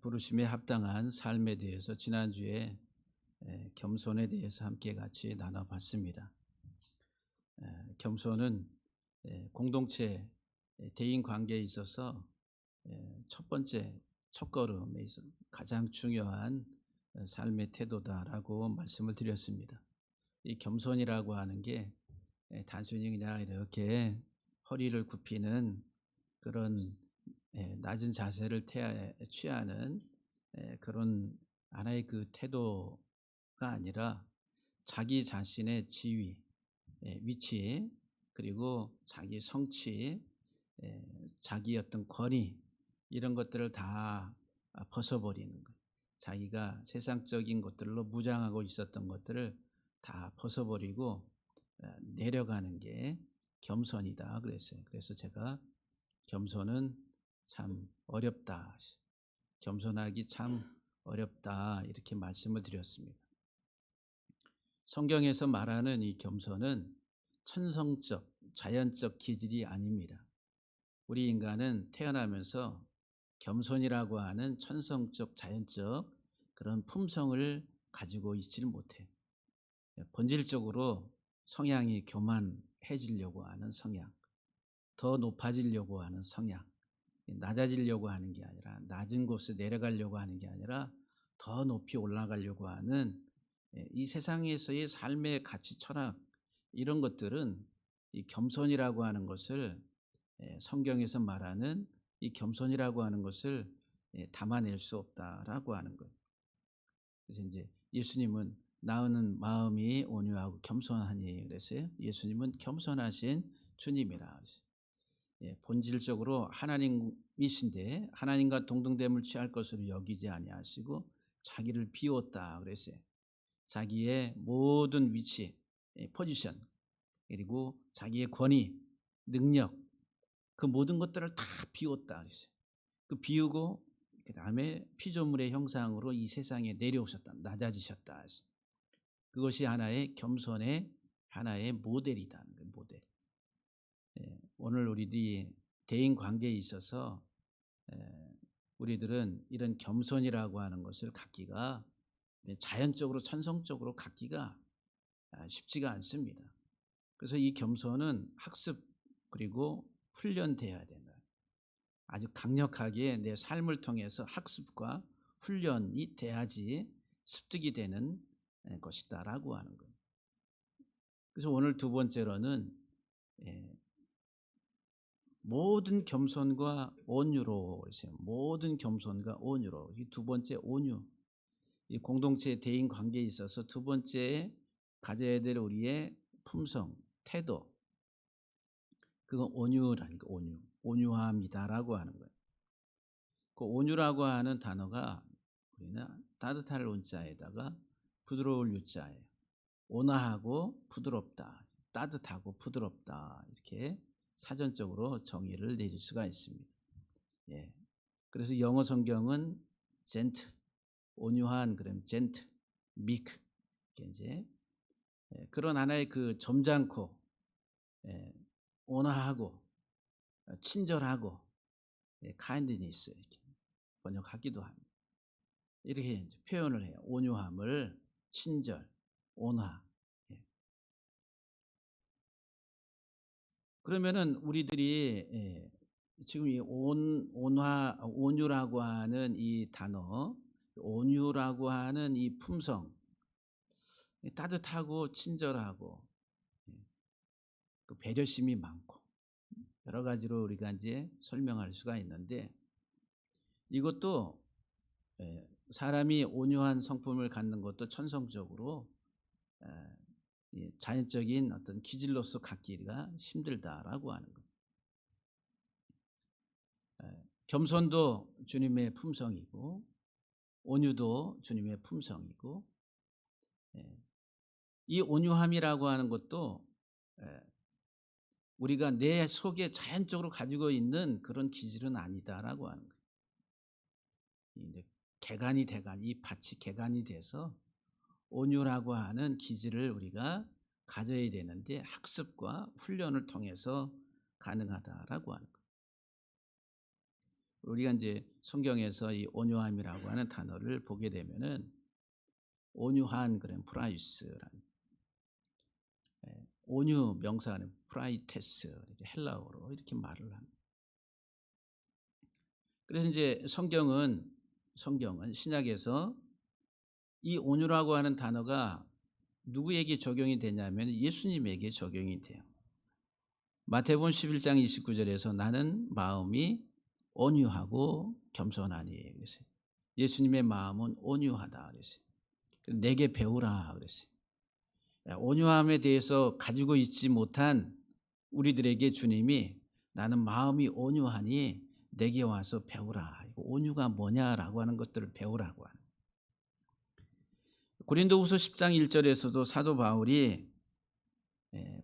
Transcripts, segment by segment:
부르심에 합당한 삶에 대해서 지난주에 겸손에 대해서 함께 같이 나눠봤습니다. 겸손은 공동체 대인 관계에 있어서 첫 번째 첫걸음에 있어 가장 중요한 삶의 태도다라고 말씀을 드렸습니다. 이 겸손이라고 하는 게 단순히 그냥 이렇게 허리를 굽히는 그런 낮은 자세를 취하는 그런 하나의 그 태도가 아니라 자기 자신의 지위, 위치, 그리고 자기 성취, 자기 어떤 권위, 이런 것들을 다 벗어버리는 거예요. 자기가 세상적인 것들로 무장하고 있었던 것들을 다 벗어버리고 내려가는 게 겸손이다 그랬어요. 그래서 제가 겸손은 참 어렵다, 겸손하기 참 어렵다, 이렇게 말씀을 드렸습니다. 성경에서 말하는 이 겸손은 천성적, 자연적 기질이 아닙니다. 우리 인간은 태어나면서 겸손이라고 하는 천성적, 자연적 그런 품성을 가지고 있지를 못해요. 본질적으로 성향이 교만해지려고 하는 성향, 더 높아지려고 하는 성향, 낮아지려고 하는 게 아니라, 낮은 곳에 내려가려고 하는 게 아니라 더 높이 올라가려고 하는 이 세상에서의 삶의 가치, 철학, 이런 것들은 이 겸손이라고 하는 것을, 성경에서 말하는 이 겸손이라고 하는 것을 담아낼 수 없다라고 하는 거예요. 그래서 이제 예수님은 나으는 마음이 온유하고 겸손하니 그랬어요. 예수님은 겸손하신 주님이라 그랬어요. 본질적으로 하나님이신데 하나님과 동등됨을 취할 것으로 여기지 아니하시고 자기를 비웠다 그랬어요. 자기의 모든 위치, 포지션, 그리고 자기의 권위, 능력, 그 모든 것들을 다 비웠다 그랬어요. 그 비우고 그 다음에 피조물의 형상으로 이 세상에 내려오셨다, 낮아지셨다. 그것이 하나의 겸손의 하나의 모델이다. 모델. 오늘 우리들이 대인 관계에 있어서 우리들은 이런 겸손이라고 하는 것을 갖기가, 자연적으로 천성적으로 갖기가 쉽지가 않습니다. 그래서 이 겸손은 학습 그리고 훈련돼야 된다. 아주 강력하게 내 삶을 통해서 학습과 훈련이 돼야지 습득이 되는 것이다라고 하는 거예요. 그래서 오늘 두 번째로는 모든 겸손과 온유로 있어요. 모든 겸손과 온유로. 이 두 번째 온유. 이 공동체 대인 관계에 있어서 두 번째 가져야 될 우리의 품성, 태도. 그건 온유라니까, 온유. 온유함이다라고 하는 거예요. 그 온유라고 하는 단어가 우리는 따뜻할 온자에다가 부드러울 유자예요. 온화하고 부드럽다, 따뜻하고 부드럽다, 이렇게 사전적으로 정의를 내릴 수가 있습니다. 그래서 영어 성경은 gentle, 온유한, 그럼 gentle, meek, 이제 그런 하나의 그 점잖고 온화하고 친절하고 kindness, 이렇게 번역하기도 합니다. 이렇게 이제 표현을 해요. 온유함을 친절, 온화. 그러면은 우리들이 지금 이 온화, 온유라고 하는 이 단어, 온유라고 하는 이 품성, 따뜻하고 친절하고 그 배려심이 많고 여러 가지로 우리가 이제 설명할 수가 있는데, 이것도 사람이 온유한 성품을 갖는 것도 천성적으로 자연적인 어떤 기질로서 갖기가 힘들다라고 하는 것. 겸손도 주님의 품성이고 온유도 주님의 품성이고, 이 온유함이라고 하는 것도 우리가 내 속에 자연적으로 가지고 있는 그런 기질은 아니다라고 하는 거예요. 이제 개간이 돼간, 이 밭이 개간이 돼서 온유라고 하는 기질을 우리가 가져야 되는데 학습과 훈련을 통해서 가능하다라고 하는 거예요. 우리가 이제 성경에서 이 온유함이라고 하는 단어를 보게 되면은 온유한 그런 프라이스라는 온유 명사는 프라이테스 이렇게 헬라어로 이렇게 말을 합니다. 그래서 이제 성경은 신약에서 이 온유라고 하는 단어가 누구에게 적용이 되냐면 예수님에게 적용이 돼요. 마태복음 11장 29절에서 나는 마음이 온유하고 겸손하니 그랬어요. 예수님의 마음은 온유하다 그랬어요. 내게 배우라 그랬어요. 온유함에 대해서 가지고 있지 못한 우리들에게 주님이 나는 마음이 온유하니 내게 와서 배우라. 온유가 뭐냐라고 하는 것들을 배우라고 하는. 고린도후서 10장 1절에서도 사도 바울이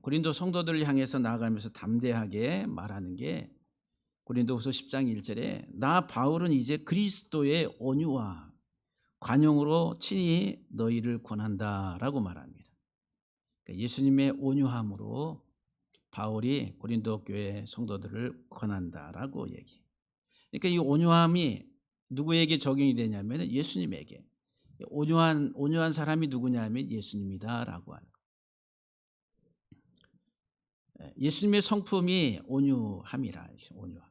고린도 성도들을 향해서 나아가면서 담대하게 말하는 게 고린도후서 10장 1절에 나 바울은 이제 그리스도의 온유와 관용으로 친히 너희를 권한다라고 말합니다. 그러니까 예수님의 온유함으로 바울이 고린도 교회 성도들을 권한다라고 얘기해요. 그러니까 이 온유함이 누구에게 적용이 되냐면 예수님에게. 온유한 사람이 누구냐면 예수님이다라고 하는 거예요. 예수님의 성품이 온유함이라. 온유함.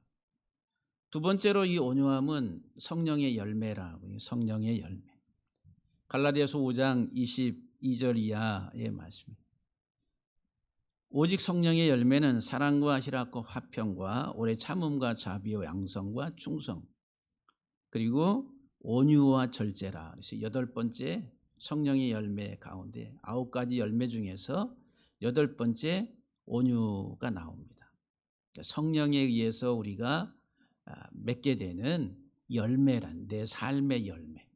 두 번째로 이 온유함은 성령의 열매라고. 성령의 열매. 갈라디아서 5장 22절 이하의 말씀입니다. 오직 성령의 열매는 사랑과 희락과 화평과 오래 참음과 자비와 양성과 충성 그리고 온유와 절제라. 그래서 8번째 성령의 열매 가운데 9가지 열매 중에서 8번째 온유가 나옵니다. 그러니까 성령에 의해서 우리가 맺게 되는 열매란 내 삶의 열매.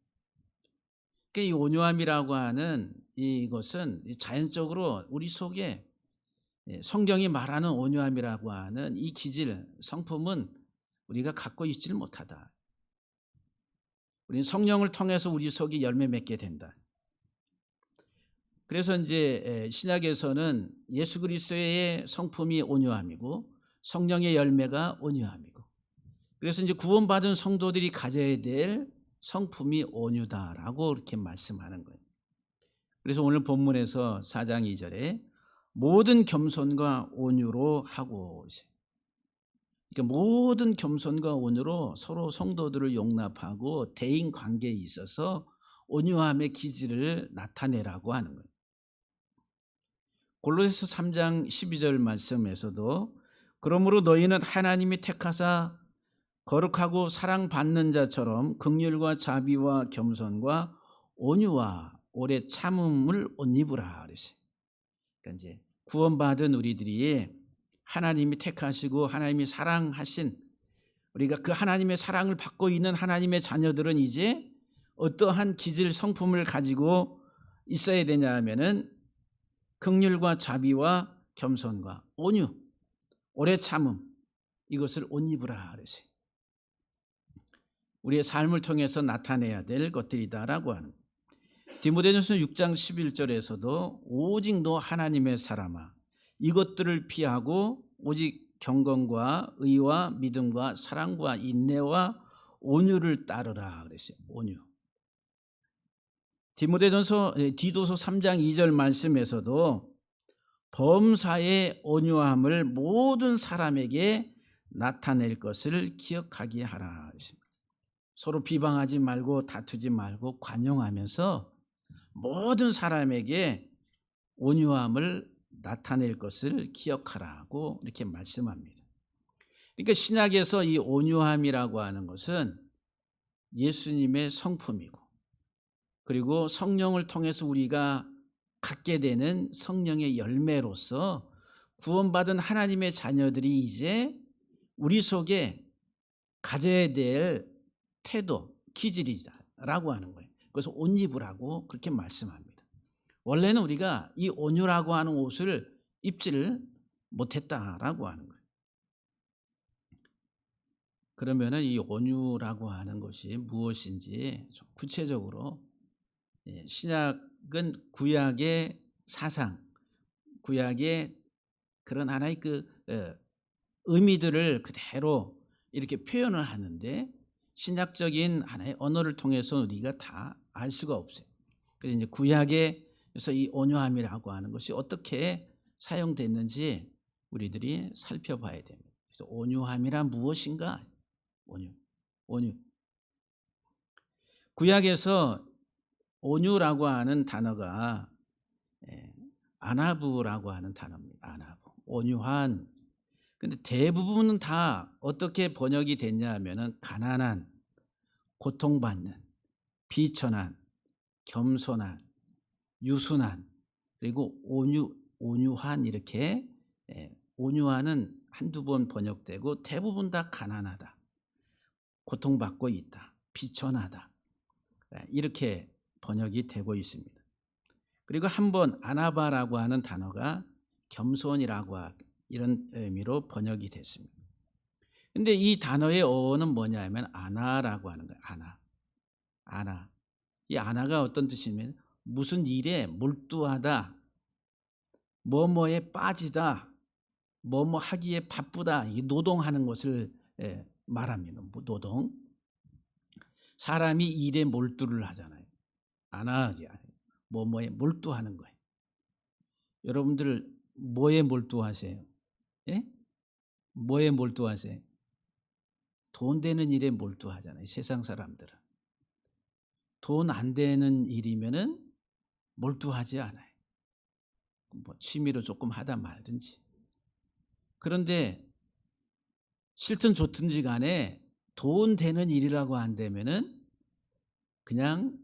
그러니까 이 온유함이라고 하는 이것은 자연적으로 우리 속에 성경이 말하는 온유함이라고 하는 이 기질, 성품은 우리가 갖고 있지를 못하다. 우리는 성령을 통해서 우리 속에 열매 맺게 된다. 그래서 이제 신약에서는 예수 그리스도의 성품이 온유함이고 성령의 열매가 온유함이고 그래서 이제 구원받은 성도들이 가져야 될 성품이 온유다라고 이렇게 말씀하는 거예요. 그래서 오늘 본문에서 4장 2절에 모든 겸손과 온유로 하고, 그러니까 모든 겸손과 온유로 서로 성도들을 용납하고 대인 관계에 있어서 온유함의 기질을 나타내라고 하는 거예요. 골로새서 3장 12절 말씀에서도 그러므로 너희는 하나님이 택하사 거룩하고 사랑받는 자처럼 긍휼과 자비와 겸손과 온유와 오래 참음을 옷 입으라 그랬어요. 그러니까 이제 구원받은 우리들이 하나님이 택하시고 하나님이 사랑하신 우리가 그 하나님의 사랑을 받고 있는 하나님의 자녀들은 이제 어떠한 기질 성품을 가지고 있어야 되냐 하면은 긍휼과 자비와 겸손과 온유, 오래 참음 이것을 옷 입으라 그랬어요. 우리의 삶을 통해서 나타내야 될 것들이다라고 하는 거예요. 디모데전서 6장 11절에서도 오직 너 하나님의 사람아 이것들을 피하고 오직 경건과 의와 믿음과 사랑과 인내와 온유를 따르라 그랬어요. 온유. 디도서 3장 2절 말씀에서도 범사의 온유함을 모든 사람에게 나타낼 것을 기억하게 하라. 서로 비방하지 말고 다투지 말고 관용하면서 모든 사람에게 온유함을 나타낼 것을 기억하라고 이렇게 말씀합니다. 그러니까 신약에서 이 온유함이라고 하는 것은 예수님의 성품이고 그리고 성령을 통해서 우리가 갖게 되는 성령의 열매로서 구원받은 하나님의 자녀들이 이제 우리 속에 가져야 될 태도, 기질이라고 하는 거예요. 그래서 옷 입으라고 그렇게 말씀합니다. 원래는 우리가 이 온유라고 하는 옷을 입지를 못했다라고 하는 거예요. 그러면은 이 온유라고 하는 것이 무엇인지 좀 구체적으로 신약은 구약의 사상, 구약의 그런 하나의 그 의미들을 그대로 이렇게 표현을 하는데 신약적인 하나의 언어를 통해서 우리가 다 알 수가 없어요. 그래서 이제 구약에서 이 온유함이라고 하는 것이 어떻게 사용됐는지 우리들이 살펴봐야 됩니다. 그래서 온유함이란 무엇인가? 온유. 구약에서 온유라고 하는 단어가 아나부라고 하는 단어입니다. 아나부. 온유한. 근데 대부분은 다 어떻게 번역이 됐냐 하면은 가난한, 고통받는, 비천한, 겸손한, 유순한, 그리고 온유한 이렇게 온유한은 한두 번 번역되고 대부분 다 가난하다, 고통받고 있다, 비천하다 이렇게 번역이 되고 있습니다. 그리고 한번 아나바라고 하는 단어가 겸손이라고 이런 의미로 번역이 됐습니다. 근데 이 단어의 어원은 뭐냐면 아나라고 하는 거예요. 아나. 이 아나가 어떤 뜻이냐면 무슨 일에 몰두하다, 뭐뭐에 빠지다, 뭐뭐 하기에 바쁘다, 이 노동하는 것을 말합니다. 노동. 사람이 일에 몰두를 하잖아요. 아나지. 뭐뭐에 몰두하는 거예요. 여러분들 뭐에 몰두하세요? 예? 뭐에 몰두하세요? 돈 되는 일에 몰두하잖아요. 세상 사람들은. 돈 안 되는 일이면은 몰두하지 않아요. 뭐 취미로 조금 하다 말든지. 그런데 싫든 좋든지 간에 돈 되는 일이라고 한다면은 그냥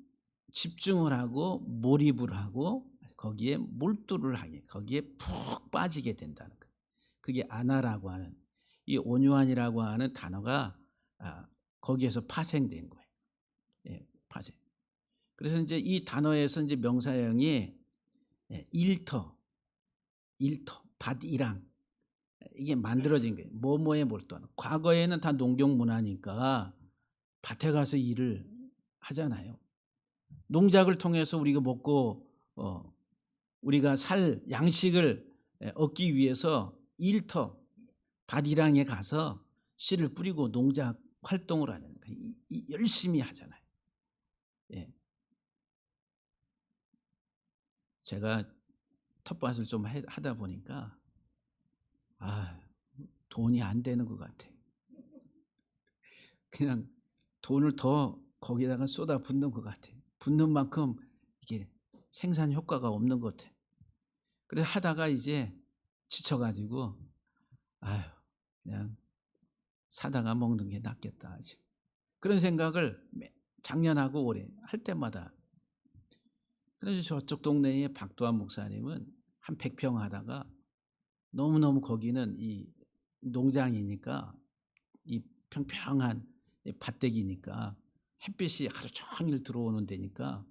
집중을 하고 몰입을 하고 거기에 몰두를 하게, 거기에 푹 빠지게 된다는 거예요. 그게 아나라고 하는 이 온유한이라고 하는 단어가 거기에서 파생된 거예요. 예, 파생. 그래서 이제 이 단어에서 이제 명사형이 일터, 밭이랑 이게 만들어진 거예요. 뭐뭐에 몰두하는. 과거에는 다 농경 문화니까 밭에 가서 일을 하잖아요. 농작을 통해서 우리가 먹고 우리가 살 양식을 얻기 위해서 일터, 밭이랑에 가서 씨를 뿌리고 농작 활동을 하는 거예요. 열심히 하잖아요. 예. 제가 텃밭을 좀 하다 보니까 돈이 안 되는 것 같아. 그냥 돈을 더 거기다가 쏟아 붓는 것 같아. 붓는 만큼 이게 생산 효과가 없는 것 같아. 그래서 하다가 이제 지쳐가지고 그냥 사다가 먹는 게 낫겠다. 그런 생각을 작년하고 올해 할 때마다. 그래서 저쪽 동네에 박도환 목사님은 한 100평 하다가 너무너무 거기는 이 농장이니까 이 평평한 밭대기니까 햇빛이 하루 종일 들어오는 데니까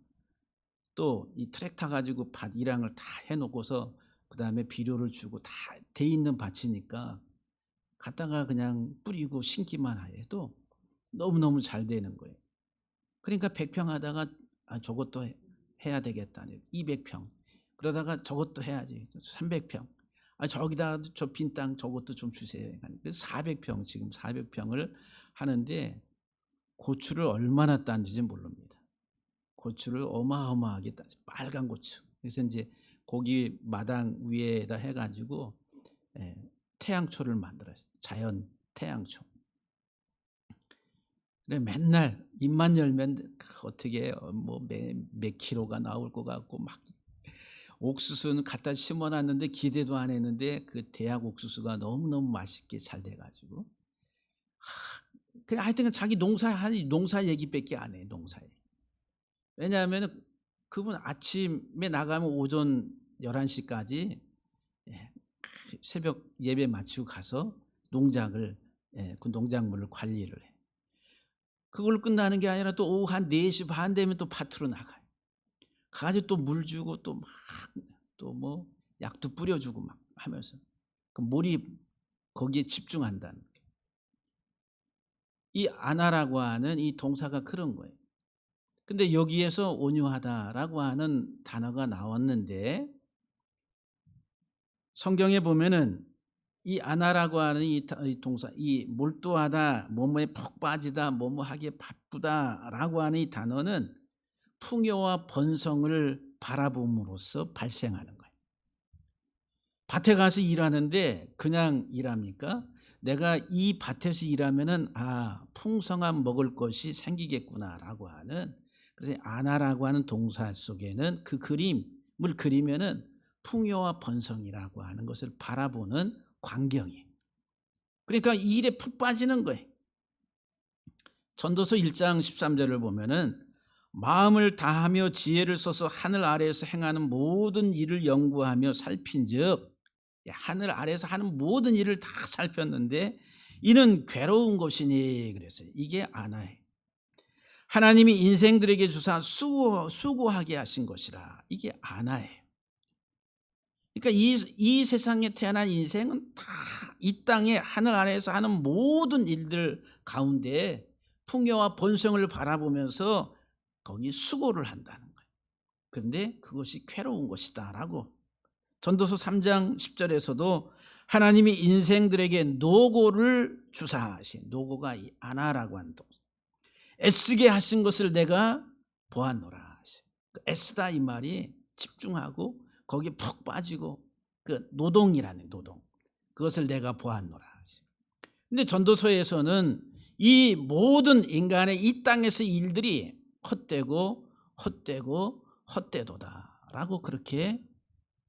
또 이 트랙터 가지고 밭 일항을 다 해놓고서 그 다음에 비료를 주고 다 돼 있는 밭이니까 갖다가 그냥 뿌리고 심기만 해도 너무너무 잘 되는 거예요. 그러니까 100평 하다가 저것도 해야 되겠다. 200평. 그러다가 저것도 해야지. 300평. 저기다 저 빈 땅 저것도 좀 주세요. 그래서 400평 지금 400평을 하는데 고추를 얼마나 딴지는 모릅니다. 고추를 어마어마하게 따지. 빨간 고추. 그래서 이제 고기 마당 위에다 해가지고 태양초를 만들어요. 자연 태양초. 그래 맨날 입만 열면 어떻게 몇 킬로가 나올 것 같고 막 옥수수는 갖다 심어놨는데 기대도 안 했는데 그 대학 옥수수가 너무너무 맛있게 잘 돼가지고 그래 하여튼 자기 농사 얘기밖에 안 해. 농사 얘기. 왜냐하면 그분 아침에 나가면 오전 11시까지 새벽 예배 마치고 가서 농작을 그 농작물을 관리를 해. 그걸 끝나는 게 아니라 또 오후 한 4시 반 되면 또 밭으로 나가요. 가가지고 또 물 주고 또 막 또 뭐 약도 뿌려주고 막 하면서 그 몰입 거기에 집중한다는 거예요. 이 아나라고 하는 이 동사가 그런 거예요. 근데 여기에서 온유하다라고 하는 단어가 나왔는데 성경에 보면은 이 아나라고 하는 이 동사, 이 몰두하다, 뭐뭐에 푹 빠지다, 뭐뭐하기에 바쁘다라고 하는 이 단어는 풍요와 번성을 바라봄으로써 발생하는 거예요. 밭에 가서 일하는데 그냥 일합니까? 내가 이 밭에서 일하면은 풍성한 먹을 것이 생기겠구나라고 하는, 그래서 아나라고 하는 동사 속에는 그 그림을 그리면은 풍요와 번성이라고 하는 것을 바라보는 광경이에요. 그러니까 이 일에 푹 빠지는 거예요. 전도서 1장 13절을 보면은 마음을 다하며 지혜를 써서 하늘 아래에서 행하는 모든 일을 연구하며 살핀즉, 하늘 아래에서 하는 모든 일을 다 살폈는데 이는 괴로운 것이니 그랬어요. 이게 아나예요. 하나님이 인생들에게 주사 수고하게 하신 것이라. 이게 아나예요. 그러니까 이 세상에 태어난 인생은 다 이 땅에 하늘 아래에서 하는 모든 일들 가운데 풍요와 번성을 바라보면서 거기 수고를 한다는 거예요. 그런데 그것이 괴로운 것이다라고 전도서 3장 10절에서도 하나님이 인생들에게 노고를 주사하신, 노고가 이 아나라고 하는 동사, 애쓰게 하신 것을 내가 보았노라. 애쓰다 이 말이 집중하고 거기에 푹 빠지고 그 노동이라는 노동, 그것을 내가 보았노라. 근데 전도서에서는 이 모든 인간의 이 땅에서 일들이 헛되고 헛되고 헛되도다라고 그렇게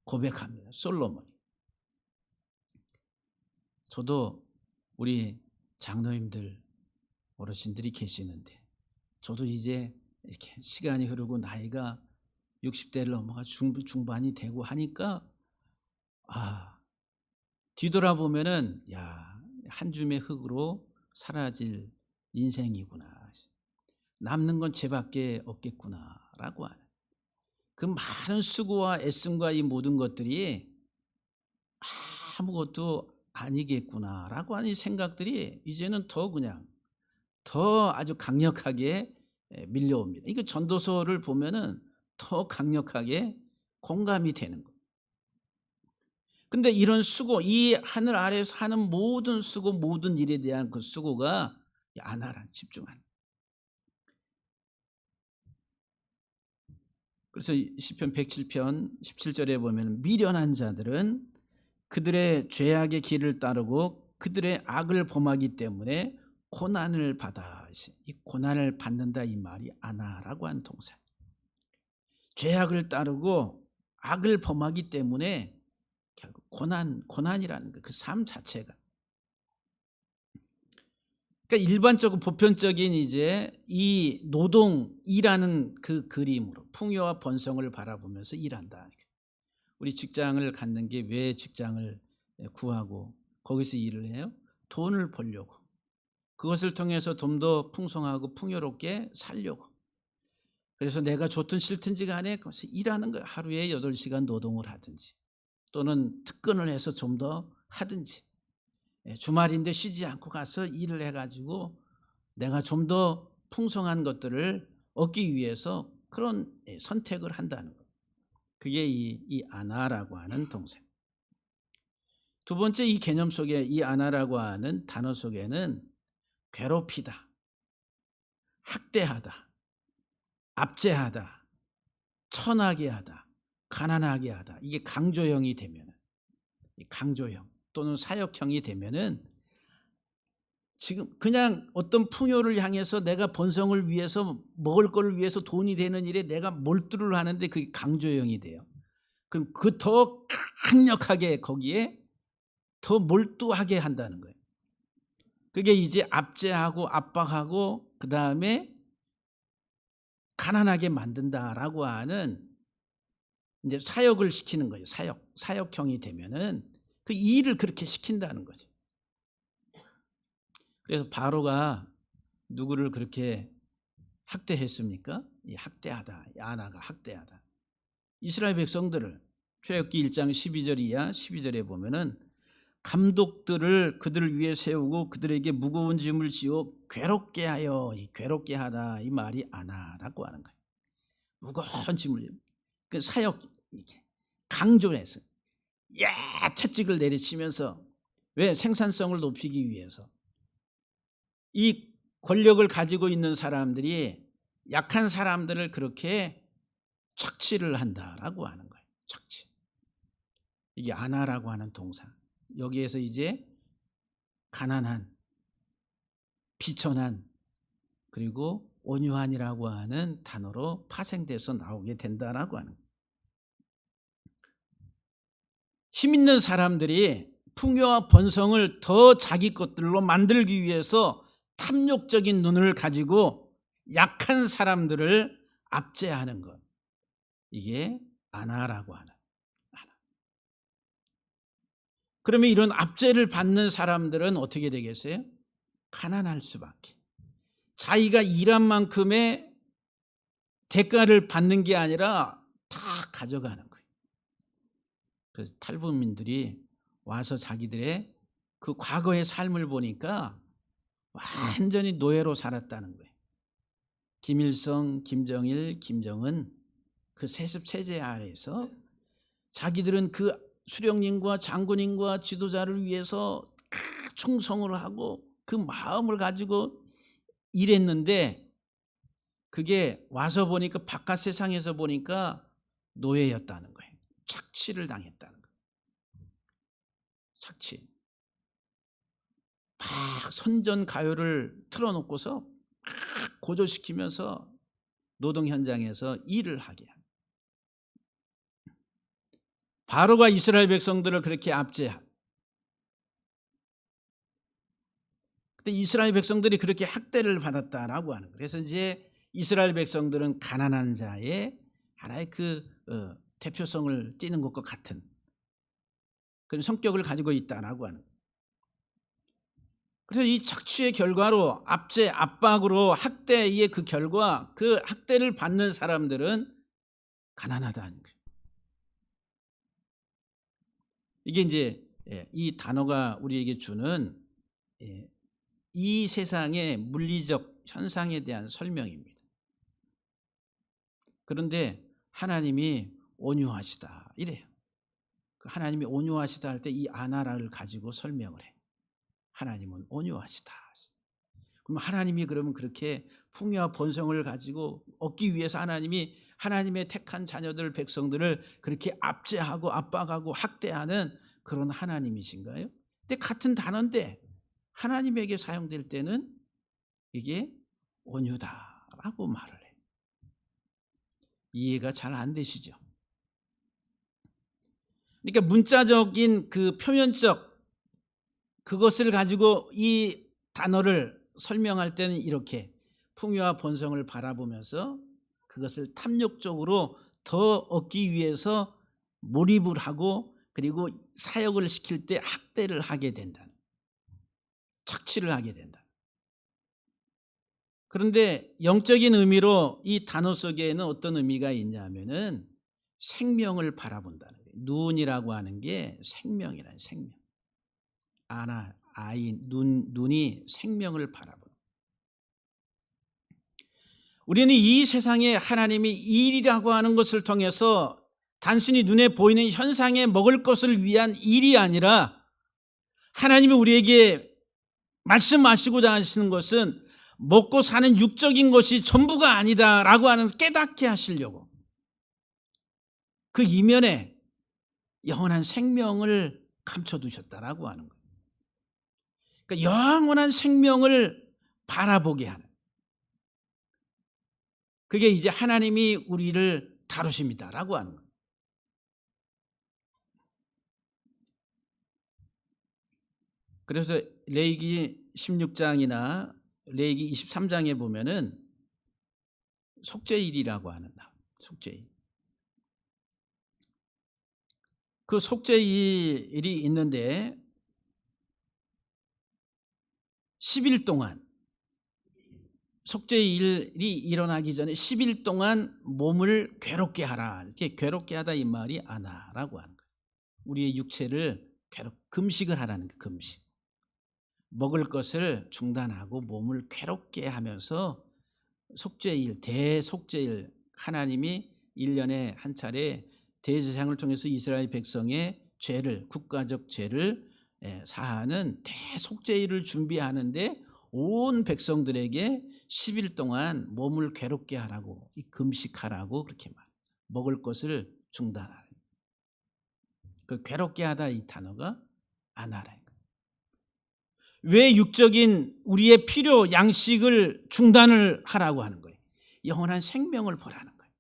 고백합니다. 솔로몬이. 저도 우리 장로님들 어르신들이 계시는데 저도 이제 이렇게 시간이 흐르고 나이가 60대를 넘어가 중반이 되고 하니까 뒤돌아보면은 한 줌의 흙으로 사라질 인생이구나. 남는 건 쟤밖에 없겠구나라고 하는 그 많은 수고와 애씀과 이 모든 것들이 아무것도 아니겠구나라고 하는 생각들이 이제는 더 아주 강력하게 밀려옵니다. 이거 전도서를 보면은 더 강력하게 공감이 되는 거예요. 근데 이런 수고, 이 하늘 아래에서 하는 모든 수고, 모든 일에 대한 그 수고가 아나란 집중하는. 그래서 시편 107편 17절에 보면 미련한 자들은 그들의 죄악의 길을 따르고 그들의 악을 범하기 때문에 고난을 받아. 이 고난을 받는다 이 말이 아나라고 하는 동사. 죄악을 따르고 악을 범하기 때문에 결국 고난이라는 거, 그 삶 자체가. 그러니까 일반적으로 보편적인 이제 이 노동이라는 그 그림으로 풍요와 번성을 바라보면서 일한다. 우리 직장을 갖는 게 왜 직장을 구하고 거기서 일을 해요? 돈을 벌려고. 그것을 통해서 좀 더 풍성하고 풍요롭게 살려고. 그래서 내가 좋든 싫든지 간에 거기서 일하는 거예요. 하루에 8시간 노동을 하든지 또는 특근을 해서 좀 더 하든지, 주말인데 쉬지 않고 가서 일을 해가지고 내가 좀 더 풍성한 것들을 얻기 위해서 그런 선택을 한다는 것. 그게 이 아나라고 하는 동사. 두 번째, 이 개념 속에 이 아나라고 하는 단어 속에는 괴롭히다, 학대하다, 압제하다, 천하게 하다, 가난하게 하다, 이게 강조형이 되면은, 강조형 또는 사역형이 되면은 지금 그냥 어떤 풍요를 향해서 내가 번성을 위해서 먹을 거를 위해서 돈이 되는 일에 내가 몰두를 하는데 그게 강조형이 돼요. 그럼 그 더 강력하게 거기에 더 몰두하게 한다는 거예요. 그게 이제 압제하고 압박하고 그 다음에 가난하게 만든다라고 하는 이제 사역을 시키는 거예요. 사역형이 되면은 그 일을 그렇게 시킨다는 거죠. 그래서 바로가 누구를 그렇게 학대했습니까? 이 학대하다, 아나가 학대하다. 이스라엘 백성들을 출애굽기 1장 12절 이하 12절에 보면은 감독들을 그들을 위해 세우고 그들에게 무거운 짐을 지어 괴롭게 하여, 이 괴롭게 하다 이 말이 아나라고 하는 거예요. 무거운 짐을, 그 사역 이렇게 강조해서 채찍을 내리치면서 왜? 생산성을 높이기 위해서. 이 권력을 가지고 있는 사람들이 약한 사람들을 그렇게 착취를 한다라고 하는 거예요. 착취. 이게 아나라고 하는 동사. 여기에서 이제 가난한, 비천한, 그리고 온유한이라고 하는 단어로 파생돼서 나오게 된다라고 하는 거예요. 힘 있는 사람들이 풍요와 번성을 더 자기 것들로 만들기 위해서 탐욕적인 눈을 가지고 약한 사람들을 압제하는 것. 이게 아나라고 하는. 아나. 그러면 이런 압제를 받는 사람들은 어떻게 되겠어요? 가난할 수밖에. 자기가 일한 만큼의 대가를 받는 게 아니라 다 가져가는 거예요. 그래서 탈북민들이 와서 자기들의 그 과거의 삶을 보니까 완전히 노예로 살았다는 거예요. 김일성, 김정일, 김정은 그 세습 체제 아래에서 자기들은 그 수령님과 장군님과 지도자를 위해서 충성을 하고 그 마음을 가지고 일했는데 그게 와서 보니까 바깥 세상에서 보니까 노예였다는 거예요. 착취를 당했다는 거예요. 착취. 막 선전 가요를 틀어놓고서 막 고조시키면서 노동 현장에서 일을 하게 합니다. 바로가 이스라엘 백성들을 그렇게 압제한. 근데 이스라엘 백성들이 그렇게 학대를 받았다라고 하는 거예요. 그래서 이제 이스라엘 백성들은 가난한 자의 하나의 그 대표성을 띠는 것과 같은 그런 성격을 가지고 있다라고 하는 거예요. 그래서 이 착취의 결과로 압제, 압박으로 학대의 그 결과 그 학대를 받는 사람들은 가난하다는 거예요. 이게 이제 이 단어가 우리에게 주는 이 세상의 물리적 현상에 대한 설명입니다. 그런데 하나님이 온유하시다 이래요. 하나님이 온유하시다 할 때 이 아나라를 가지고 설명을 해. 하나님은 온유하시다. 그럼 하나님이 그러면 그렇게 풍요와 번성을 가지고 얻기 위해서 하나님이 하나님의 택한 자녀들 백성들을 그렇게 압제하고 압박하고 학대하는 그런 하나님이신가요? 근데 같은 단어인데 하나님에게 사용될 때는 이게 온유다라고 말을 해요. 이해가 잘 안 되시죠? 그러니까 문자적인 그 표면적 그것을 가지고 이 단어를 설명할 때는 이렇게 풍요와 번성을 바라보면서 그것을 탐욕적으로 더 얻기 위해서 몰입을 하고 그리고 사역을 시킬 때 학대를 하게 된다. 착취를 하게 된다. 그런데 영적인 의미로 이 단어 속에는 어떤 의미가 있냐면은 생명을 바라본다는 거예요. 눈이라고 하는 게 생명이라는 생명. 눈이 생명을 바라보는. 우리는 이 세상에 하나님이 일이라고 하는 것을 통해서 단순히 눈에 보이는 현상에 먹을 것을 위한 일이 아니라 하나님이 우리에게 말씀하시고자 하시는 것은 먹고 사는 육적인 것이 전부가 아니다라고 하는 깨닫게 하시려고 그 이면에 영원한 생명을 감춰두셨다라고 하는 거예요. 그러니까 영원한 생명을 바라보게 하는 그게 이제 하나님이 우리를 다루십니다라고 하는 거예요. 그래서 레위기 16장이나 레위기 23장에 보면은 속죄일이라고 하는 날, 속죄일. 그 속죄일이 있는데 10일 동안 속죄일이 일어나기 전에 10일 동안 몸을 괴롭게 하라. 이렇게 괴롭게 하다 이 말이 아나라고 하는 거예요. 우리의 육체를 금식을 하라는 거예요. 금식. 먹을 것을 중단하고 몸을 괴롭게 하면서 속죄일, 대속죄일 하나님이 1년에 한 차례 대제사장을 통해서 이스라엘 백성의 죄를 국가적 죄를 사하는 대속죄일을 준비하는데 온 백성들에게 10일 동안 몸을 괴롭게 하라고, 금식하라고 그렇게 먹을 것을 중단하라. 그 괴롭게 하다 이 단어가 안하라. 왜 육적인 우리의 필요 양식을 중단을 하라고 하는 거예요? 영원한 생명을 보라는 거예요.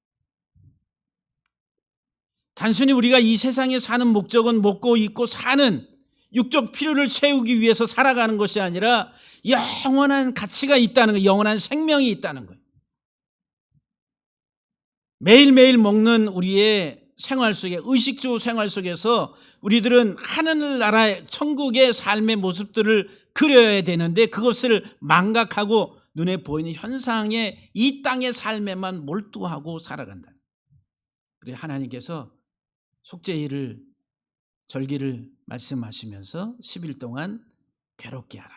단순히 우리가 이 세상에 사는 목적은 먹고 입고 사는 육적 필요를 채우기 위해서 살아가는 것이 아니라 영원한 가치가 있다는 거예요. 영원한 생명이 있다는 거예요. 매일매일 먹는 우리의 생활 속에, 의식주 생활 속에서 우리들은 하늘나라의 천국의 삶의 모습들을 그려야 되는데 그것을 망각하고 눈에 보이는 현상에 이 땅의 삶에만 몰두하고 살아간다. 그래서 하나님께서 속죄일을, 절기를 말씀하시면서 10일 동안 괴롭게 하라.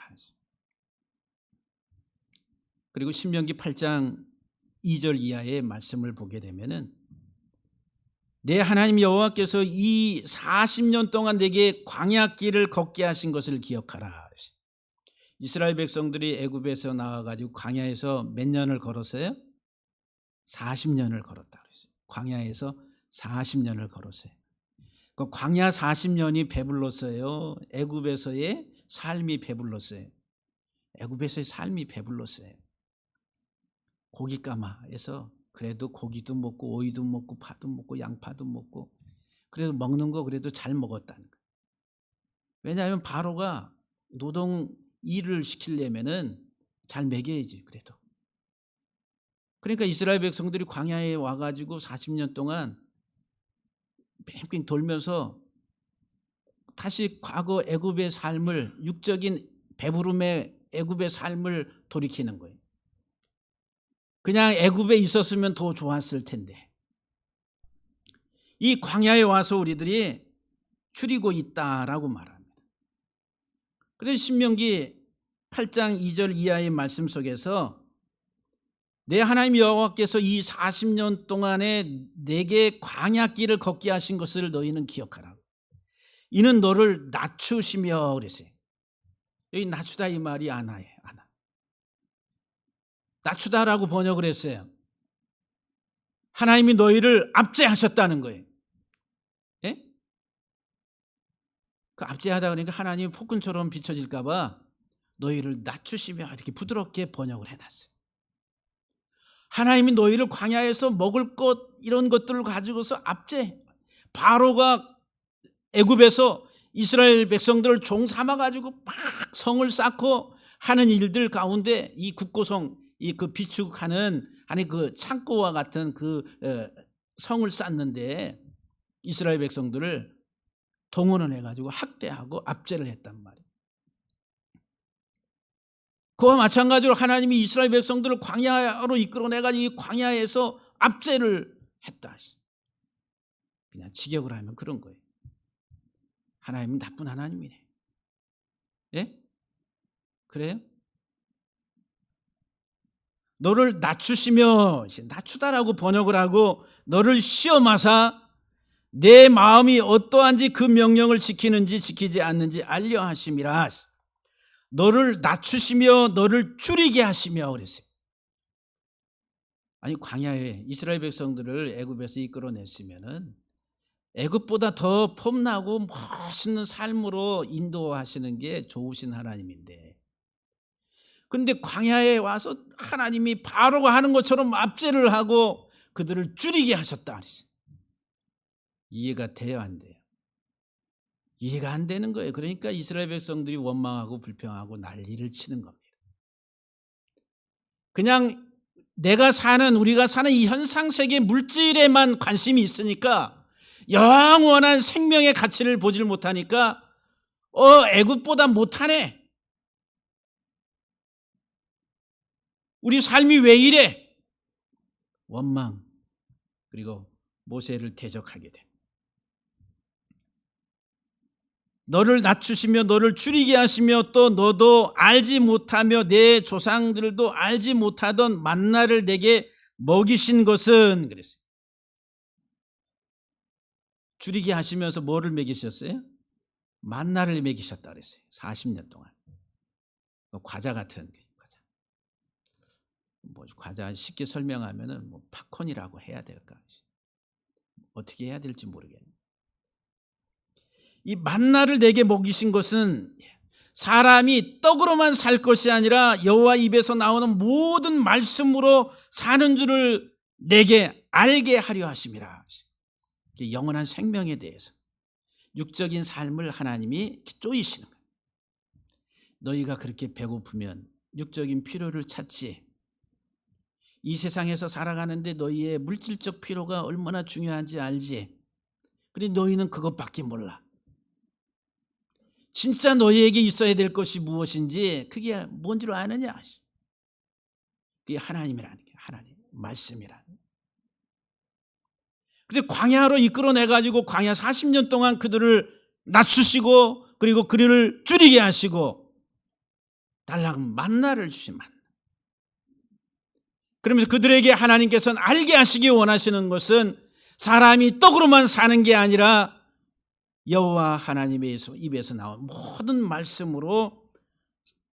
그리고 신명기 8장 2절 이하의 말씀을 보게 되면은 내 하나님 여호와께서 이 40년 동안 내게 광야길을 걷게 하신 것을 기억하라. 이스라엘 백성들이 애굽에서 나와가지고 광야에서 몇 년을 걸었어요? 40년을 걸었다 그랬어요. 광야에서 40년을 걸었어요. 그 광야 40년이 배불렀어요? 애굽에서의 삶이 배불렀어요? 애굽에서의 삶이 배불렀어요. 고깃가마에서 그래도 고기도 먹고 오이도 먹고 파도 먹고 양파도 먹고 그래도 먹는 거 그래도 잘 먹었다는 거예요. 왜냐하면 바로가 노동 일을 시키려면은 잘 먹여야지 그래도. 그러니까 이스라엘 백성들이 광야에 와가지고 40년 동안 뺑뺑 돌면서 다시 과거 애굽의 삶을, 육적인 배부름의 애굽의 삶을 돌이키는 거예요. 그냥 애굽에 있었으면 더 좋았을 텐데 이 광야에 와서 우리들이 줄이고 있다라고 말합니다. 그래서 신명기 8장 2절 이하의 말씀 속에서 내 하나님 여호와께서 이 40년 동안에 내게 광야길을 걷게 하신 것을 너희는 기억하라. 이는 너를 낮추시며 그랬어요. 여기 낮추다 이 말이 안하예요. 안하. 낮추다라고 번역을 했어요. 하나님이 너희를 압제하셨다는 거예요. 예? 그 압제하다 그러니까 하나님이 폭군처럼 비춰질까 봐 너희를 낮추시며 이렇게 부드럽게 번역을 해놨어요. 하나님이 너희를 광야에서 먹을 것 이런 것들을 가지고서 압제, 바로가 애굽에서 이스라엘 백성들을 종 삼아가지고 막 성을 쌓고 하는 일들 가운데 이 국고성, 이 그 비축하는 아니 그 창고와 같은 그 성을 쌓는데 이스라엘 백성들을 동원을 해가지고 학대하고 압제를 했단 말이에요. 그와 마찬가지로 하나님이 이스라엘 백성들을 광야로 이끌어내가지고 이 광야에서 압제를 했다. 그냥 직역을 하면 그런 거예요. 하나님은 나쁜 하나님이네. 예? 그래요? 너를 낮추시며, 낮추다라고 번역을 하고 너를 시험하사 내 마음이 어떠한지 그 명령을 지키는지 지키지 않는지 알려 하심이라. 너를 낮추시며 너를 줄이게 하시며 그랬어요. 아니 광야에 이스라엘 백성들을 애굽에서 이끌어냈으면은 애굽보다 더 폼나고 멋있는 삶으로 인도하시는 게 좋으신 하나님인데, 그런데 광야에 와서 하나님이 바로가 하는 것처럼 압제를 하고 그들을 줄이게 하셨다. 이해가 돼요, 안 돼요? 이해가 안 되는 거예요. 그러니까 이스라엘 백성들이 원망하고 불평하고 난리를 치는 겁니다. 그냥 내가 사는, 우리가 사는 이 현상세계 물질에만 관심이 있으니까 영원한 생명의 가치를 보질 못하니까 애굽보다 못하네. 우리 삶이 왜 이래? 원망, 그리고 모세를 대적하게 돼. 너를 낮추시며 너를 줄이게 하시며 또 너도 알지 못하며 내 조상들도 알지 못하던 만나를 내게 먹이신 것은 그랬어요. 줄이게 하시면서 뭐를 먹이셨어요? 만나를 먹이셨다 그랬어요. 40년 동안. 과자 같은 과자. 과자 쉽게 설명하면은 팝콘이라고 해야 될까? 어떻게 해야 될지 모르겠네. 이 만나를 내게 먹이신 것은 사람이 떡으로만 살 것이 아니라 여호와 입에서 나오는 모든 말씀으로 사는 줄을 내게 알게 하려 하심이라. 영원한 생명에 대해서 육적인 삶을 하나님이 쪼이시는 거예요. 너희가 그렇게 배고프면 육적인 필요를 찾지. 이 세상에서 살아가는데 너희의 물질적 필요가 얼마나 중요한지 알지. 그런데 너희는 그것밖에 몰라. 진짜 너희에게 있어야 될 것이 무엇인지 그게 뭔지를 아느냐. 그게 하나님이라는 게 하나님 말씀이라는 거예요. 그런데 광야로 이끌어내가지고 광야 40년 동안 그들을 낮추시고 그리고 그들을 줄이게 하시고 달랑 만나를 주신 만나. 그러면서 그들에게 하나님께서는 알게 하시기 원하시는 것은 사람이 떡으로만 사는 게 아니라 여호와 하나님의 입에서 나온 모든 말씀으로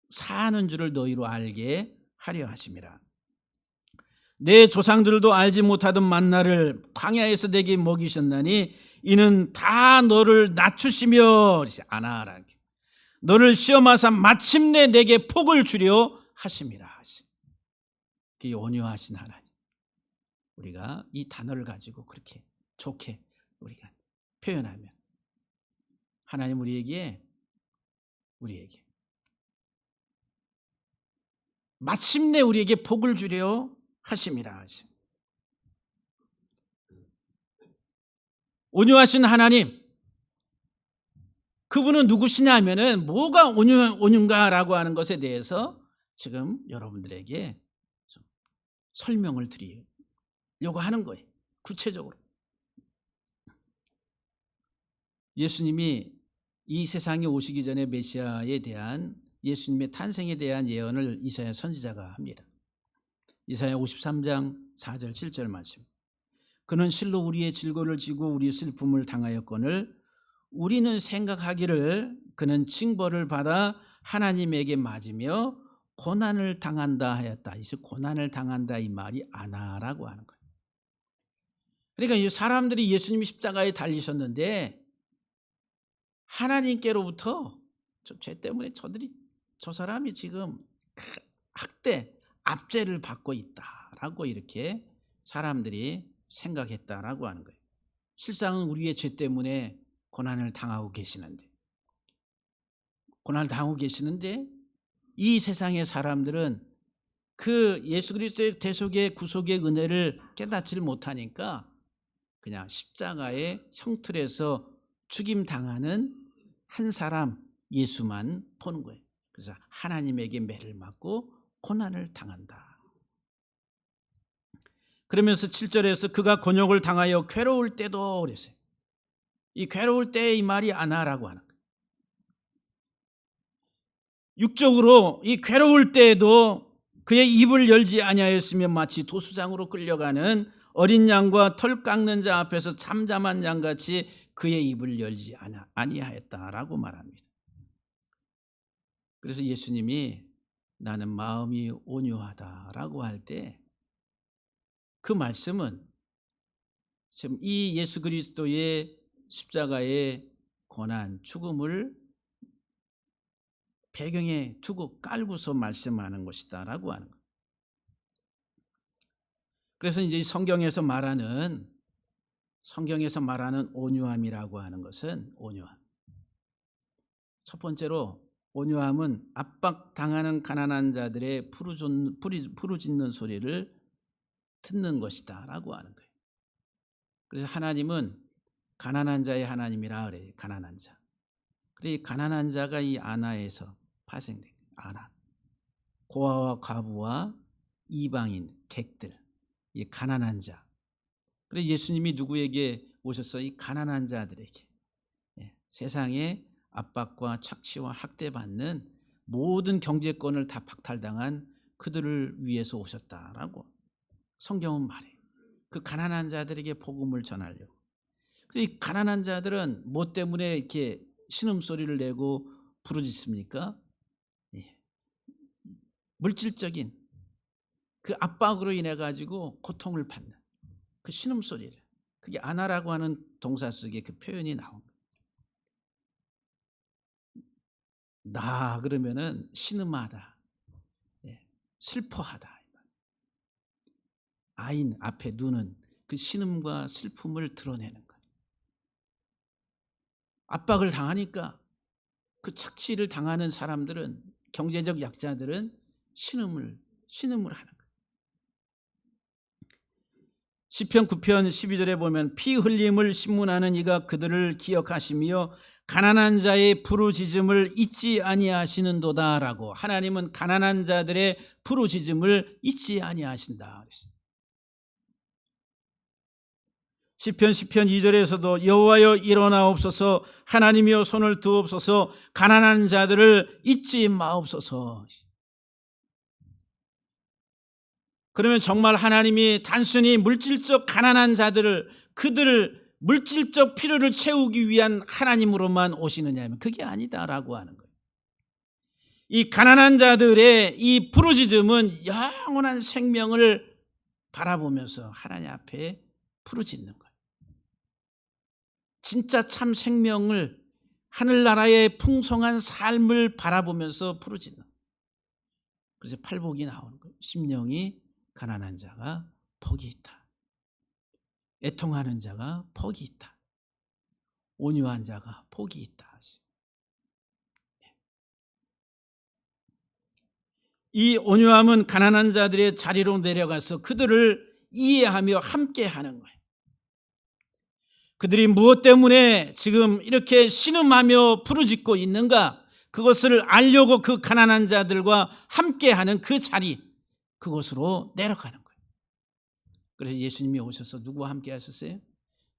사는 줄을 너희로 알게 하려 하심이라. 내 조상들도 알지 못하던 만나를 광야에서 내게 먹이셨나니 이는 다 너를 낮추시며 아나라. 너를 시험하사 마침내 내게 복을 주려 하심이라. 그게 온유하신 하나님. 우리가 이 단어를 가지고 그렇게 좋게 우리가 표현하면 하나님 우리에게 마침내 우리에게 복을 주려 하심이라. 온유하신 하나님, 그분은 누구시냐 하면은 뭐가 온유인가라고 하는 것에 대해서 지금 여러분들에게 좀 설명을 드리려고 하는 거예요. 구체적으로. 예수님이 이 세상에 오시기 전에 메시아에 대한 예수님의 탄생에 대한 예언을 이사야 선지자가 합니다. 이사야 53장 4절 7절 말씀. 그는 실로 우리의 질고를 지고 우리의 슬픔을 당하였거늘 우리는 생각하기를 그는 징벌을 받아 하나님에게 맞으며 고난을 당한다 하였다. 이 고난을 당한다 이 말이 아나라고 하는 거예요. 그러니까 이 사람들이 예수님이 십자가에 달리셨는데 하나님께로부터 죄 때문에 저 사람이 지금 학대, 압제를 받고 있다라고 이렇게 사람들이 생각했다라고 하는 거예요. 실상은 우리의 죄 때문에 고난을 당하고 계시는데 이 세상의 사람들은 그 예수 그리스도의 대속의 구속의 은혜를 깨닫지를 못하니까 그냥 십자가의 형틀에서 죽임당하는 한 사람 예수만 보는 거예요. 그래서 하나님에게 매를 맞고 고난을 당한다. 그러면서 7절에서 그가 곤욕을 당하여 괴로울 때도 그랬어요. 이 괴로울 때 이 말이 아나라고 하는 거예요. 육적으로 이 괴로울 때에도 그의 입을 열지 아니하였으며 마치 도수장으로 끌려가는 어린 양과 털 깎는 자 앞에서 잠잠한 양같이 그의 입을 열지 아니하였다라고 말합니다. 그래서 예수님이 나는 마음이 온유하다라고 할 때 그 말씀은 지금 이 예수 그리스도의 십자가의 고난, 죽음을 배경에 두고 깔고서 말씀하는 것이다라고 하는 거예요. 그래서 이제 성경에서 말하는 온유함이라고 하는 것은 온유함. 첫 번째로 온유함은 압박당하는 가난한 자들의 부르짖는 소리를 듣는 것이다 라고 하는 거예요. 그래서 하나님은 가난한 자의 하나님이라 그래요. 가난한 자. 그래서 이 가난한 자가 이 아나에서 파생된 거예요. 아나. 고아와 과부와 이방인, 객들, 이 가난한 자. 그래서 예수님이 누구에게 오셨어요? 이 가난한 자들에게. 세상에 압박과 착취와 학대받는 모든 경제권을 다 박탈당한 그들을 위해서 오셨다라고 성경은 말해요. 그 가난한 자들에게 복음을 전하려고. 이 가난한 자들은 뭐 때문에 이렇게 신음소리를 내고 부르짖습니까? 예. 물질적인 그 압박으로 인해 가지고 고통을 받는 그 신음소리를, 그게 아나라고 하는 동사 속에 그 표현이 나온 거예요. 나 그러면은 신음하다, 예, 슬퍼하다. 아인 앞에 누는 그 신음과 슬픔을 드러내는 거예요. 압박을 당하니까 그 착취를 당하는 사람들은, 경제적 약자들은 신음을 하는 거예요. 시편 9편 12절에 보면 피 흘림을 신문하는 이가 그들을 기억하시며 가난한 자의 부르짖음을 잊지 아니하시는도다라고, 하나님은 가난한 자들의 부르짖음을 잊지 아니하신다 그랬어요. 시편 2절에서도 여호와여 일어나옵소서, 하나님이여 손을 드옵소서, 가난한 자들을 잊지 마옵소서. 그러면 정말 하나님이 단순히 물질적 가난한 자들을, 그들을 물질적 필요를 채우기 위한 하나님으로만 오시느냐면 그게 아니다라고 하는 거예요. 이 가난한 자들의 이 부르짖음은 영원한 생명을 바라보면서 하나님 앞에 부르짖는 거예요. 진짜 참 생명을, 하늘나라의 풍성한 삶을 바라보면서 부르짖는 거예요. 그래서 팔복이 나오는 거예요. 심령이 가난한 자가 복이 있다. 애통하는 자가 복이 있다. 온유한 자가 복이 있다. 이 온유함은 가난한 자들의 자리로 내려가서 그들을 이해하며 함께하는 거예요. 그들이 무엇 때문에 지금 이렇게 신음하며 부르짖고 있는가, 그것을 알려고 그 가난한 자들과 함께하는 그 자리, 그곳으로 내려가는 거예요. 그래서 예수님이 오셔서 누구와 함께 하셨어요?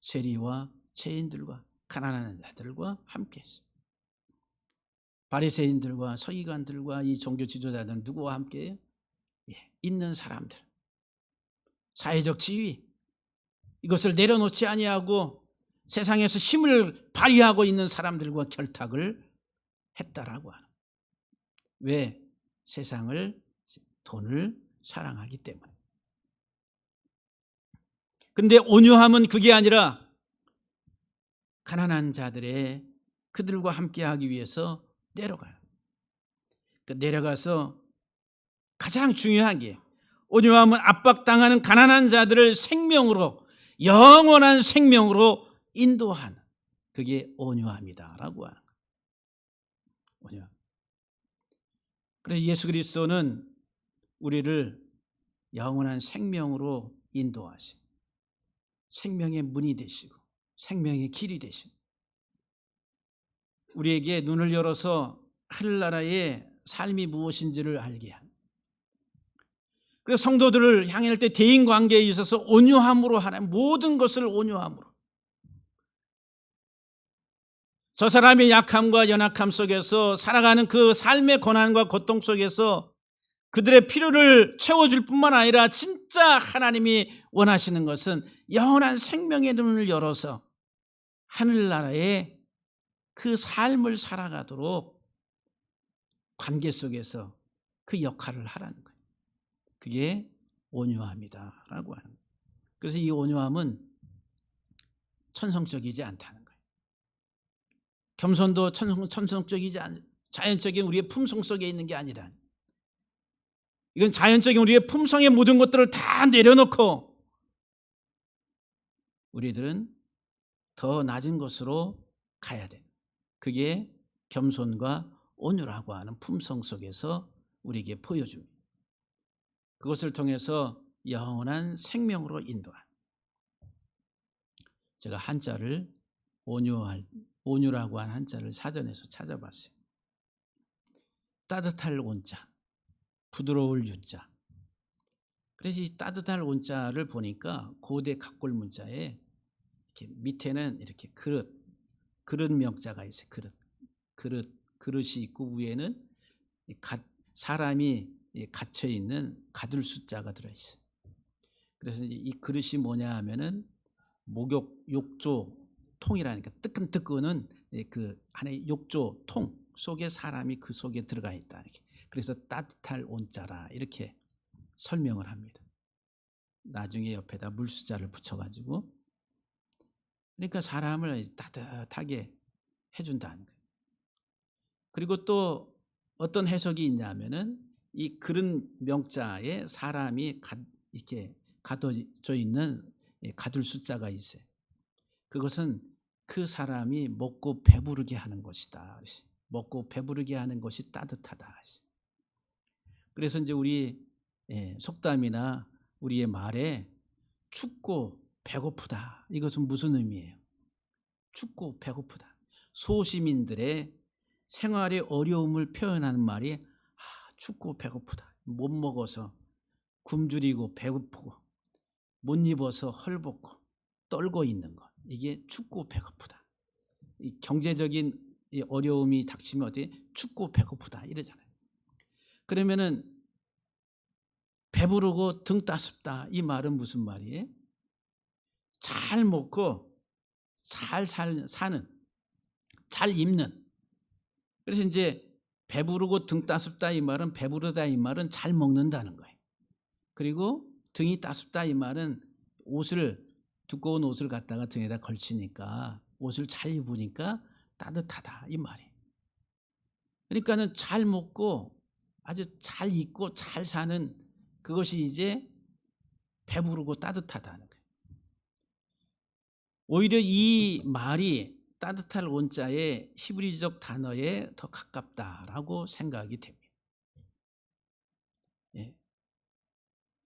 세리와 죄인들과 가난한 자들과 함께 했어요. 바리새인들과 서기관들과 이 종교 지도자들은 누구와 함께해요? 예, 있는 사람들, 사회적 지위, 이것을 내려놓지 아니하고 세상에서 힘을 발휘하고 있는 사람들과 결탁을 했다라고 하는. 왜? 세상을, 돈을 사랑하기 때문에. 근데 온유함은 그게 아니라 가난한 자들의, 그들과 함께하기 위해서 내려가요. 내려가서 가장 중요한 게, 온유함은 압박당하는 가난한 자들을 생명으로, 영원한 생명으로 인도하는, 그게 온유함이다라고 하는 거예요. 온유함. 그래서 예수 그리스도는 우리를 영원한 생명으로 인도하시고 생명의 문이 되시고 생명의 길이 되시고, 우리에게 눈을 열어서 하늘나라의 삶이 무엇인지를 알게 합니다. 그래서 성도들을 향할 때 대인관계에 있어서 온유함으로 하는, 모든 것을 온유함으로, 저 사람의 약함과 연약함 속에서 살아가는 그 삶의 고난과 고통 속에서 그들의 필요를 채워줄 뿐만 아니라 진짜 하나님이 원하시는 것은 영원한 생명의 눈을 열어서 하늘나라의 그 삶을 살아가도록 관계 속에서 그 역할을 하라는 거예요. 그게 온유함이다라고 하는 거예요. 그래서 이 온유함은 천성적이지 않다는 거예요. 겸손도 천성적이지 않은, 자연적인 우리의 품성 속에 있는 게 아니라, 이건 자연적인 우리의 품성의 모든 것들을 다 내려놓고 우리들은 더 낮은 곳으로 가야 돼. 그게 겸손과 온유라고 하는 품성 속에서 우리에게 보여줍니다. 그것을 통해서 영원한 생명으로 인도한. 제가 한자를 온유라고 하는 한자를 사전에서 찾아봤어요. 따뜻할 온자, 부드러울 유자. 그래서 이 따뜻할 온자를 보니까 고대 각골 문자에 이렇게 밑에는 이렇게 그릇 명자가 있어요. 그릇이 있고 위에는 사람이 갇혀 있는 가둘 숫자가 들어 있어요. 그래서 이 그릇이 뭐냐 하면은 목욕 욕조 통이라니까, 뜨끈뜨끈은 그 안에 욕조 통 속에 사람이 그 속에 들어가 있다. 이렇게. 그래서 따뜻할 온자라 이렇게 설명을 합니다. 나중에 옆에다 물수자를 붙여가지고 그러니까 사람을 따뜻하게 해준다는 거예요. 그리고 또 어떤 해석이 있냐면은 이 그런 명자에 사람이 이렇게 가둬져 있는 가둘 숫자가 있어요. 그것은 그 사람이 먹고 배부르게 하는 것이다. 먹고 배부르게 하는 것이 따뜻하다. 그래서 이제 우리 속담이나 우리의 말에 춥고 배고프다. 이것은 무슨 의미예요? 춥고 배고프다. 소시민들의 생활의 어려움을 표현하는 말이 춥고 배고프다. 못 먹어서 굶주리고 배고프고 못 입어서 헐벗고 떨고 있는 것. 이게 춥고 배고프다. 이 경제적인 어려움이 닥치면 어떻게 춥고 배고프다 이러잖아요. 그러면은 배부르고 등 따숩다 이 말은 무슨 말이에요? 잘 먹고 잘 사는, 잘 입는. 그래서 이제 배부르고 등 따숩다 이 말은 배부르다 이 말은 잘 먹는다는 거예요. 그리고 등이 따숩다 이 말은 두꺼운 옷을 갖다가 등에다 걸치니까 옷을 잘 입으니까 따뜻하다 이 말이에요. 그러니까는 잘 먹고 아주 잘 입고 잘 사는 그것이 이제 배부르고 따뜻하다는 거예요. 오히려 이 말이 따뜻할 온자의 히브리적 단어에 더 가깝다라고 생각이 됩니다.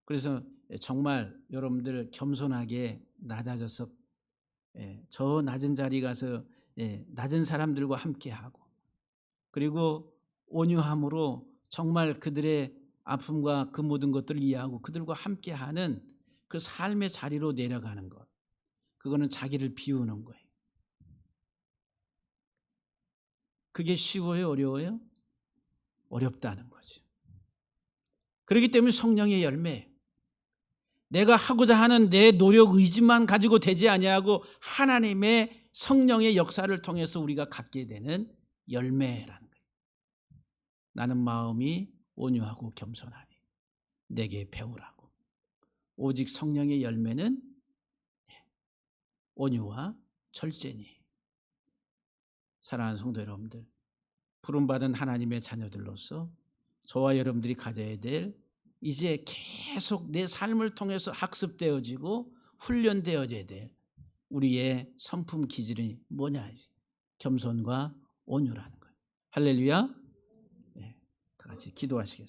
그래서 정말 여러분들 겸손하게 낮아져서 저 낮은 자리 가서 낮은 사람들과 함께하고 그리고 온유함으로 정말 그들의 아픔과 그 모든 것들을 이해하고 그들과 함께하는 그 삶의 자리로 내려가는 것. 그거는 자기를 비우는 거예요. 그게 쉬워요? 어려워요? 어렵다는 거죠. 그렇기 때문에 성령의 열매, 내가 하고자 하는 내 노력 의지만 가지고 되지 아니하고 하나님의 성령의 역사를 통해서 우리가 갖게 되는 열매라는 거예요. 나는 마음이 온유하고 겸손하니 내게 배우라고. 오직 성령의 열매는 온유와 절제니. 사랑하는 성도 여러분들, 부름받은 하나님의 자녀들로서 저와 여러분들이 가져야 될 이제 계속 내 삶을 통해서 학습되어지고 훈련되어져야 될 우리의 성품 기질이 뭐냐? 겸손과 온유라는 거예요. 할렐루야. 다 같이 기도하시겠습니다.